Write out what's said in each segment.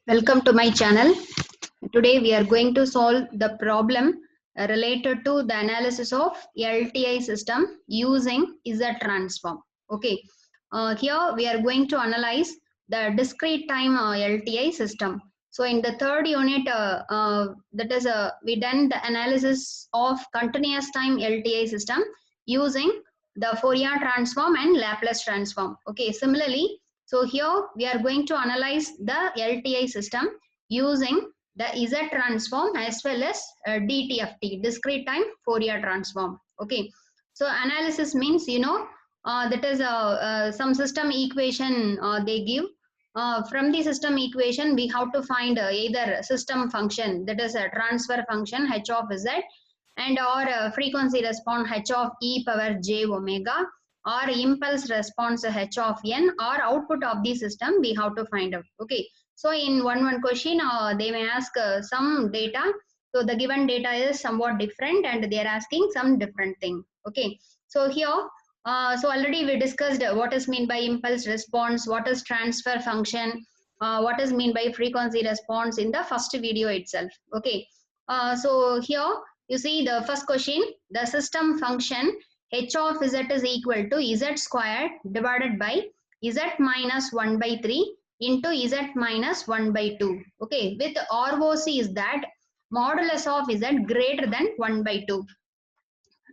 Welcome to my channel. Today we are going to solve the problem related to the analysis of LTI system using Z transform. Okay, here we are going to analyze the discrete time LTI system. So in the third unit, that is we done the analysis of continuous time LTI system using the Fourier transform and Laplace transform. Okay, similarly, so here we are going to analyze the LTI system using the Z transform as well as DTFT, discrete time Fourier transform. Okay, so analysis means that is some system equation they give. From the system equation, we have to find either system function, that is a transfer function h of z, and or frequency response h of e power j omega, or impulse response h of n, or output of the system we have to find out. Okay, so in one question they may ask some data. So the given data is somewhat different and they are asking some different thing. Okay, so here so already we discussed what is mean by impulse response, what is transfer function, what is mean by frequency response in the first video itself. Okay, so here you see the first question, the system function h of z is equal to z squared divided by z minus 1 by 3 into z minus 1 by 2. Okay, with ROC is that modulus of z greater than 1 by 2.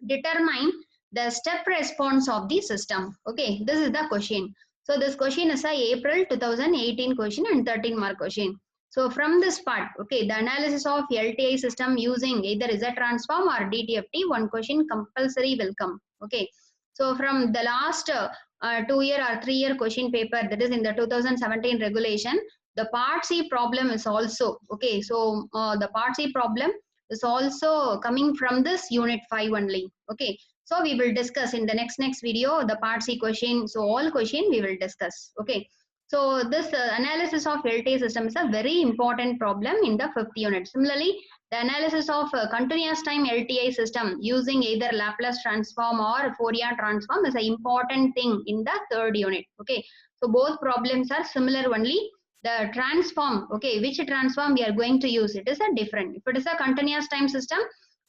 Determine the step response of the system. Okay, this is the question. So this question is a April 2018 question and 13 mark question. So from this part, okay, the analysis of LTI system using either Z transform or DTFT, one question compulsory will come. Okay, so from the last 2-year or 3-year question paper, that is in the 2017 regulation, the part C problem is also, okay, so the part C problem is also coming from this unit 5 only. Okay, so we will discuss in the next video the part C question. So all question we will discuss. Okay, so this analysis of LTI system is a very important problem in the 5th unit. Similarly, the analysis of continuous time LTI system using either Laplace transform or Fourier transform is an important thing in the 3rd unit. Okay, so both problems are similar only. The transform, okay, which transform we are going to use, it is a different. If it is a continuous time system,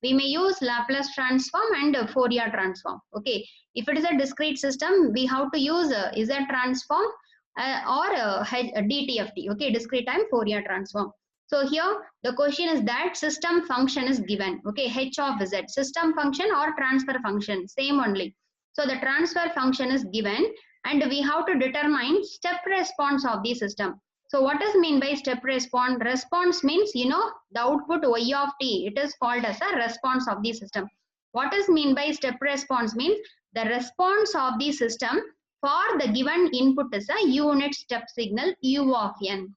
we may use Laplace transform and Fourier transform. Okay, if it is a discrete system, we have to use Z transform or DTFT. Okay, discrete time Fourier transform. So here the question is that system function is given. Okay, h of z, system function or transfer function, same only. So the transfer function is given and we have to determine step response of the system. So what does mean by step response? Response means, the output y of t, it is called as a response of the system. What does mean by step response means the response of the system for the given input is a unit step signal u of n.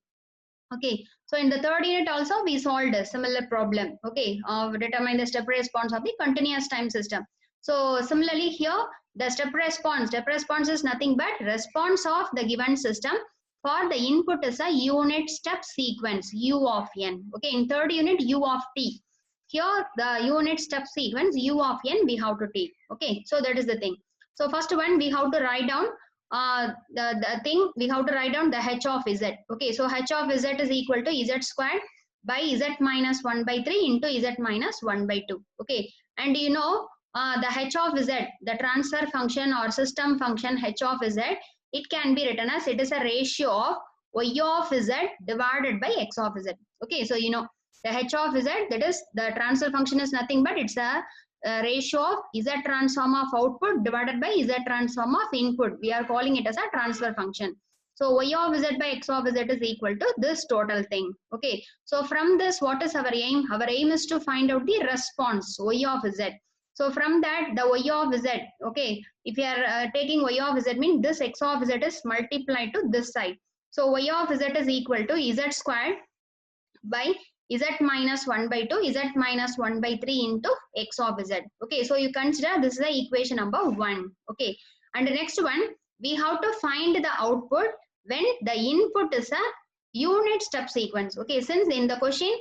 Okay, so in the 3rd unit also we solved a similar problem. Okay, determine the step response of the continuous time system. So similarly here the step response is nothing but response of the given system for the input is a unit step sequence u of n. Okay, in 3rd unit u of t. Here the unit step sequence u of n we have to take. Okay, so that is the thing. So first one we have to write down the thing, we have to write down the h of z. Okay, so h of z is equal to z squared by z minus 1 by 3 into z minus 1 by 2. Okay, and the h of z, the transfer function or system function h of z, it can be written as it is a ratio of y of z divided by x of z. Okay, so the h of z, that is the transfer function is nothing but it's a ratio of z transform of output divided by z transform of input. We are calling it as a transfer function. So y of z by x of z is equal to this total thing. Okay, so from this what is our aim? Our aim is to find out the response y of z. So from that the y of z, okay, if you are taking y of z means this x of z is multiplied to this side. So y of z is equal to z squared by z minus 1 by 2 z minus 1 by 3 into x of z. Okay, so you consider this is the equation number 1. Okay, and the next one we have to find the output when the input is a unit step sequence. Okay, since in the question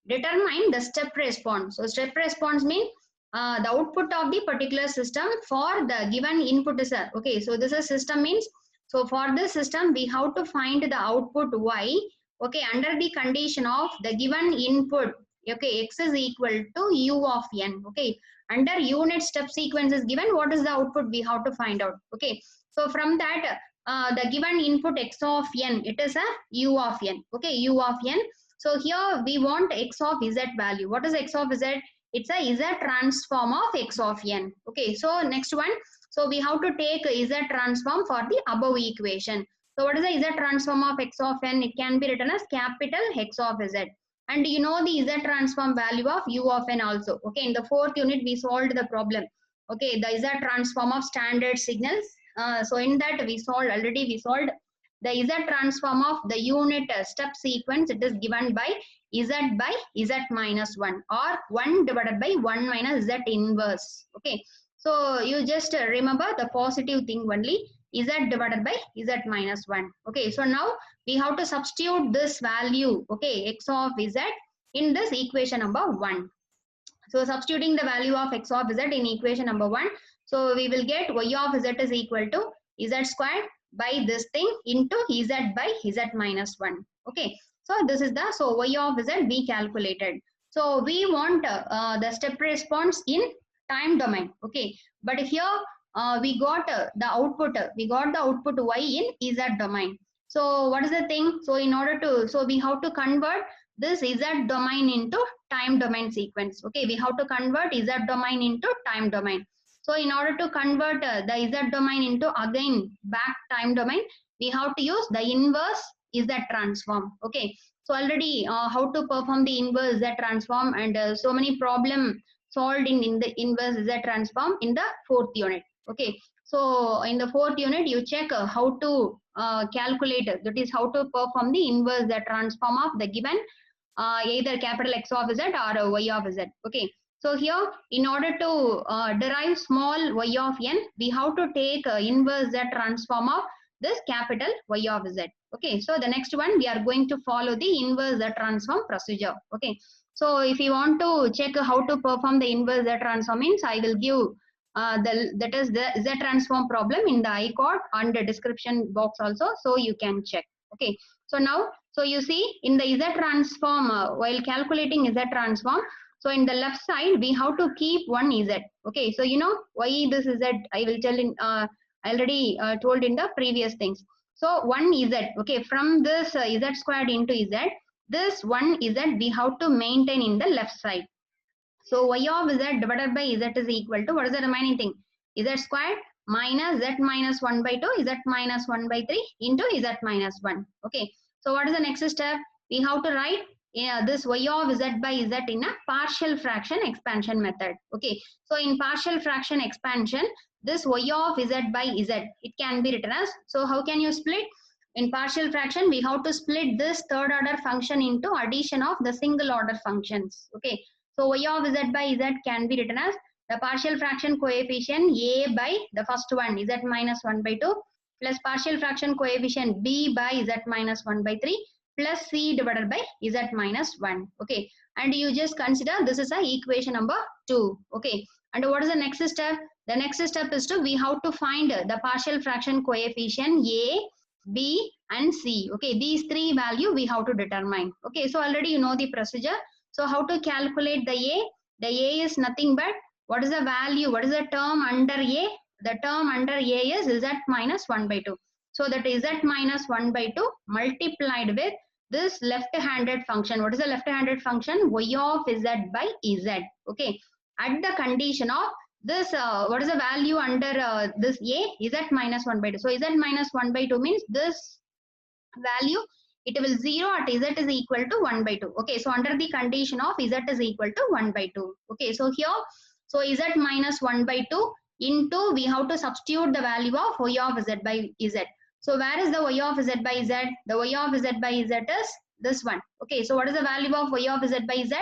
determine the step response. So step response means the output of the particular system for the given input is a, okay, so this is system means, so for this system we have to find the output y Okay, under the condition of the given input, okay, x is equal to u of n. Okay, under unit step sequence is given, what is the output we have to find out. Okay, so from that the given input x of n, it is a u of n. Okay, u of n. So here we want x of z value. What is x of z? It's a z transform of x of n. Okay, so next one, so we have to take z transform for the above equation. So what is the z transform of x of n? It can be written as capital X of z. And you know the z transform value of u of n also. Okay, in the fourth unit we solved the problem. Okay, the z transform of standard signals. So in that we solved the z transform of the unit step sequence. It is given by z by z minus 1, or 1 divided by 1 minus z inverse. Okay, so you just remember the positive thing only, z divided by z minus 1. Okay, so now we have to substitute this value, okay, x of z in this equation number 1. So substituting the value of x of z in equation number 1, so we will get y of z is equal to z squared by this thing into z by z minus 1. Okay, so this is the, so y of z we calculated. So we want the step response in time domain. Okay, but here we got the output, y in z domain. So what is the thing? So in order to, so we have to convert this z domain into time domain sequence. Okay, we have to convert z domain into time domain. So in order to convert the z domain into again back time domain, we have to use the inverse z transform. Okay, so already how to perform the inverse z transform, and so many problem solved in the inverse z transform in the fourth unit. Okay, so in the fourth unit you check how to calculate, that is how to perform the inverse z transform of the given either capital X of z or y of z. Okay, so here in order to derive small y of n, we have to take inverse z transform of this capital Y of z. Okay, so the next one we are going to follow the inverse z transform procedure. Okay, so if you want to check how to perform the inverse z transform, means I will give that is the z transform problem in the iCard and the description box also, so you can check. Okay, so now, so you see in the z transform, while calculating z transform, so in the left side we have to keep one z. Okay, so you know why this z, I will tell in I already told in the previous things. So one z, okay, from this z squared into z, this one z we have to maintain in the left side. So y of z divided by z is equal to, what is the remaining thing? Z squared minus z minus 1 by 2, z minus 1 by 3 into z minus 1. Okay, so what is the next step? We have to write this y of z by z in a partial fraction expansion method. Okay, so in partial fraction expansion, this y of z by z, it can be written as, so how can you split? In partial fraction, we have to split this third order function into addition of the single order functions. Okay, so y of z by z can be written as the partial fraction coefficient a by the first one z minus 1 by 2 plus partial fraction coefficient b by z minus 1 by 3 plus c divided by z minus 1. Okay, and you just consider this is a equation number 2. Okay, and what is the next step? The next step is to, we have to find the partial fraction coefficient a, b and c. Okay, these three value we have to determine. Okay, so already you know the procedure. So how to calculate the a? The a is nothing but, what is the value? What is the term under a? The term under a is z minus 1 by 2. So that z minus 1 by 2 multiplied with this left-handed function. What is the left-handed function? Y of z by z. Okay, at the condition of this, what is the value under this a? Z minus 1 by 2. So z minus 1 by 2 means this value, it will 0 at z is equal to 1 by 2. Okay, so under the condition of z is equal to 1 by 2. Okay, so here, so z minus 1 by 2 into, we have to substitute the value of y of z by z. So where is the y of z by z? The y of z by z is this one. Okay, so what is the value of y of z by z?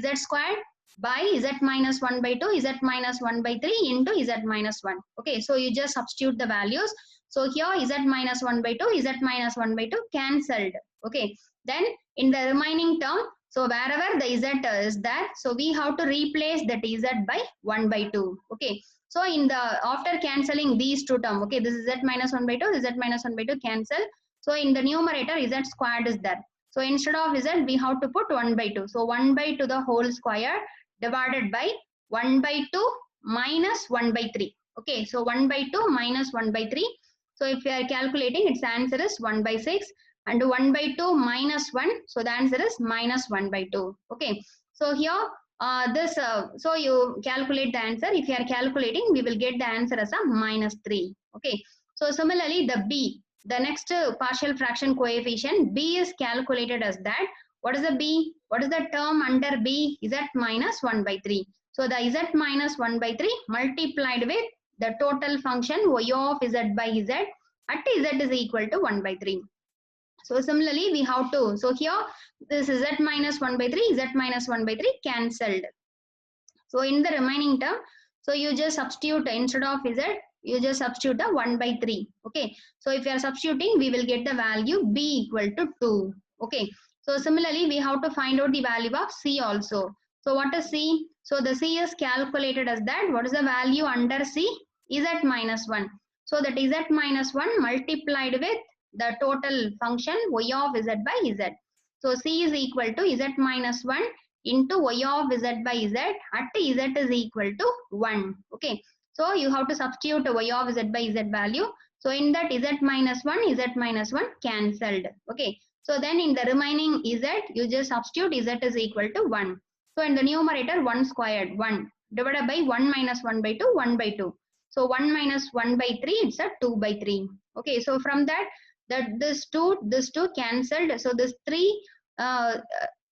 Z squared by z minus 1 by 2, z minus 1 by 3 into z minus 1. Okay, so you just substitute the values. So here z minus 1 by 2, z minus 1 by 2 cancelled. Okay, then in the remaining term, so wherever the z is there, so we have to replace that z by 1 by 2. Okay, so in the, after cancelling these two terms, okay, this is z minus 1 by 2, z minus 1 by 2 cancel. So in the numerator z squared is there. So instead of z, we have to put 1 by 2. So 1 by 2 the whole square divided by 1 by 2 minus 1 by 3. Okay, so 1 by 2 minus 1 by 3. So if you are calculating, its answer is 1 by 6, and 1 by 2 minus 1. So the answer is minus 1 by 2. Okay, so here so you calculate the answer. If you are calculating, we will get the answer as a minus 3. Okay, so similarly the b, the next partial fraction coefficient b is calculated as that. What is the b? What is the term under b? Z minus 1 by 3. So the z minus 1 by 3 multiplied with the total function y of z by z at z is equal to 1 by 3. So similarly we have to, so here this z minus 1 by 3, z minus 1 by 3 cancelled. So in the remaining term, so you just substitute, instead of z, you just substitute the 1 by 3. Okay, so if you are substituting, we will get the value b equal to 2. Okay, so similarly we have to find out the value of c also. So what is c? So the c is calculated as that. What is the value under c? Z minus 1. So that z minus 1 multiplied with the total function y of z by z. So c is equal to z minus 1 into y of z by z at z is equal to 1. Okay, so you have to substitute y of z by z value. So in that z minus 1 cancelled. Okay, so then in the remaining z, you just substitute z is equal to 1. So in the numerator 1 squared 1 divided by 1 minus 1 by 2, 1 by 2. So 1 minus 1 by 3, it's a 2 by 3. Okay, so from that this 2 cancelled. So this 3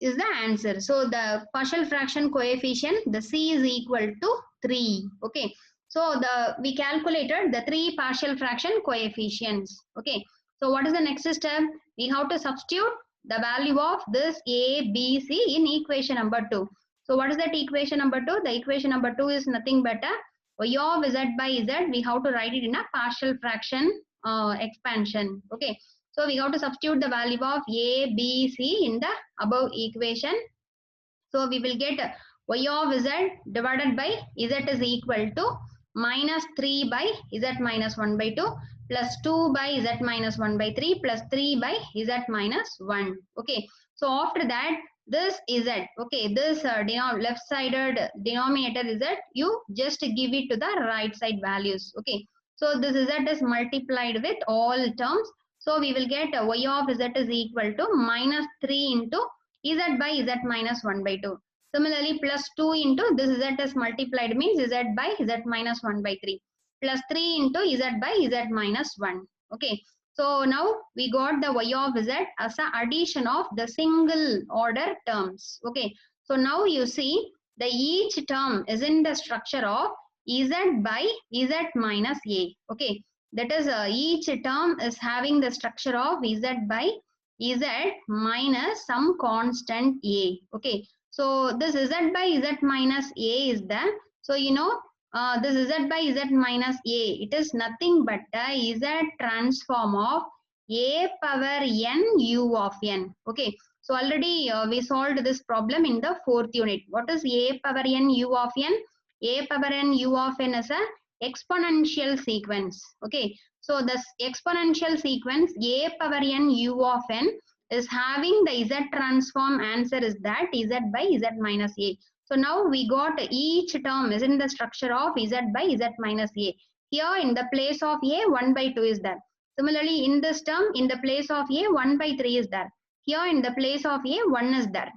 is the answer. So the partial fraction coefficient, the c is equal to 3. Okay, so we calculated the 3 partial fraction coefficients. Okay, so what is the next step? We have to substitute the value of this a, b, c in equation number 2. So what is that equation number 2? The equation number 2 is nothing but y of z by z. We have to write it in a partial fraction expansion. Okay, so we have to substitute the value of a, b, c in the above equation. So we will get y of z divided by z is equal to minus 3 by z minus 1 by 2 plus 2 by z minus 1 by 3 plus 3 by z minus 1. Okay, so after that this z, okay, this left sided denominator z, you just give it to the right side values. Okay, so this z is multiplied with all terms. So we will get y of z is equal to minus 3 into z by z minus 1 by 2. Similarly, plus 2 into this z is multiplied means z by z minus 1 by 3. Plus 3 into z by z minus 1. Okay, so now we got the y of z as an addition of the single order terms. Okay, so now you see the each term is in the structure of z by z minus a. Okay, that is each term is having the structure of z by z minus some constant a. Okay, so this z by z minus a is the, so you know this z by z minus a, it is nothing but the z transform of a power n u of n. Okay, so already we solved this problem in the 4th unit. What is a power n u of n? A power n u of n is a exponential sequence. Okay, so this exponential sequence a power n u of n is having the z transform, answer is that z by z minus a. So now we got each term is in the structure of z by z minus a. Here in the place of a, 1 by 2 is there. Similarly in this term, in the place of a, 1 by 3 is there. Here in the place of a, 1 is there.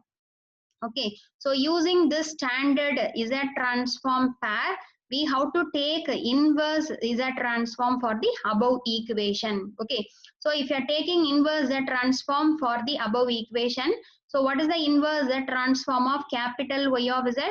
Okay, so using this standard z transform pair, we have to take inverse z transform for the above equation. Okay, so if you are taking inverse z transform for the above equation, so what is the inverse z transform of capital Y of z?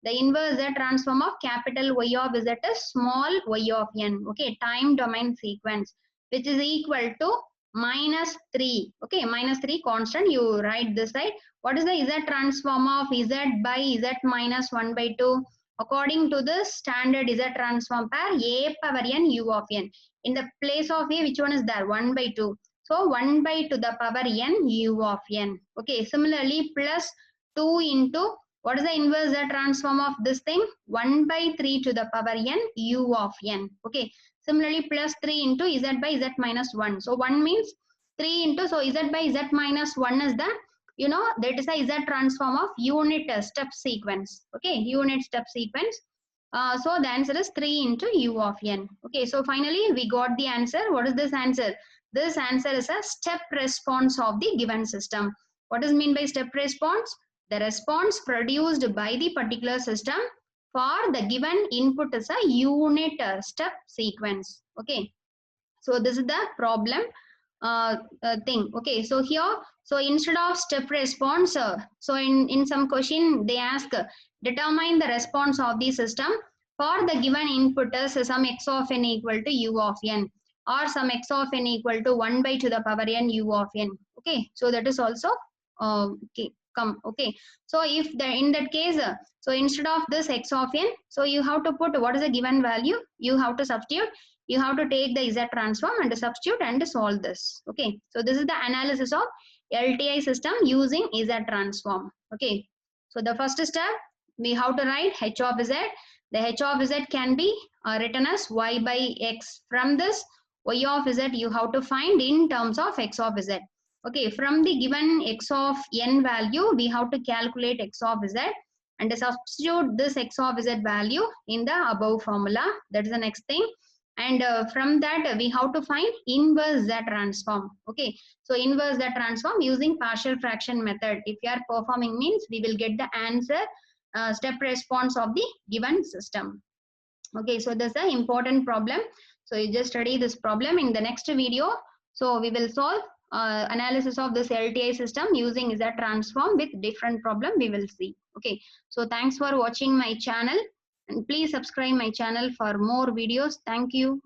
The inverse z transform of capital Y of z is small y of n. Okay, time domain sequence, which is equal to minus 3. Okay, minus 3 constant, you write this side. What is the z transform of z by z minus 1 by 2? According to the standard z transform pair, a power n u of n. In the place of a, which one is there? 1 by 2. So 1 by to the power n u of n. Okay, similarly plus 2 into, what is the inverse z transform of this thing? 1 by 3 to the power n u of n. Okay, similarly plus 3 into z by z minus 1. So 1 means 3 into, so Z by Z minus 1 is the, you know, that is a Z transform of unit step sequence. Okay, unit step sequence. So the answer is 3 into U of n. Okay, so finally we got the answer. What is this answer? This answer is a step response of the given system. What does mean by step response? The response produced by the particular system for the given input is a unit step sequence. Okay, so this is the problem thing. Okay, so here, so instead of step response, so in some question they ask, determine the response of the system for the given input is some x of n equal to U of n, or some x of n equal to 1 by to the power n U of n. Okay, so that is also okay, come. Okay, so if the in that case, so instead of this x of n, so you have to put what is the given value, you have to substitute, you have to take the Z transform and substitute and solve this. Okay, so this is the analysis of LTI system using Z transform. Okay, so the first step, we have to write h of Z. The h of Z can be written as y by x. From this y of Z you have to find in terms of x of Z. Okay, from the given x of n value we have to calculate x of Z and substitute this x of Z value in the above formula. That is the next thing. And from that we have to find inverse Z transform. Okay, so inverse Z transform using partial fraction method. If you are performing means we will get the answer step response of the given system. Okay, so this is an important problem. So you just study this problem in the next video. So we will solve analysis of this LTI system using Z transform with different problem we will see. Okay, so thanks for watching my channel and please subscribe my channel for more videos. Thank you.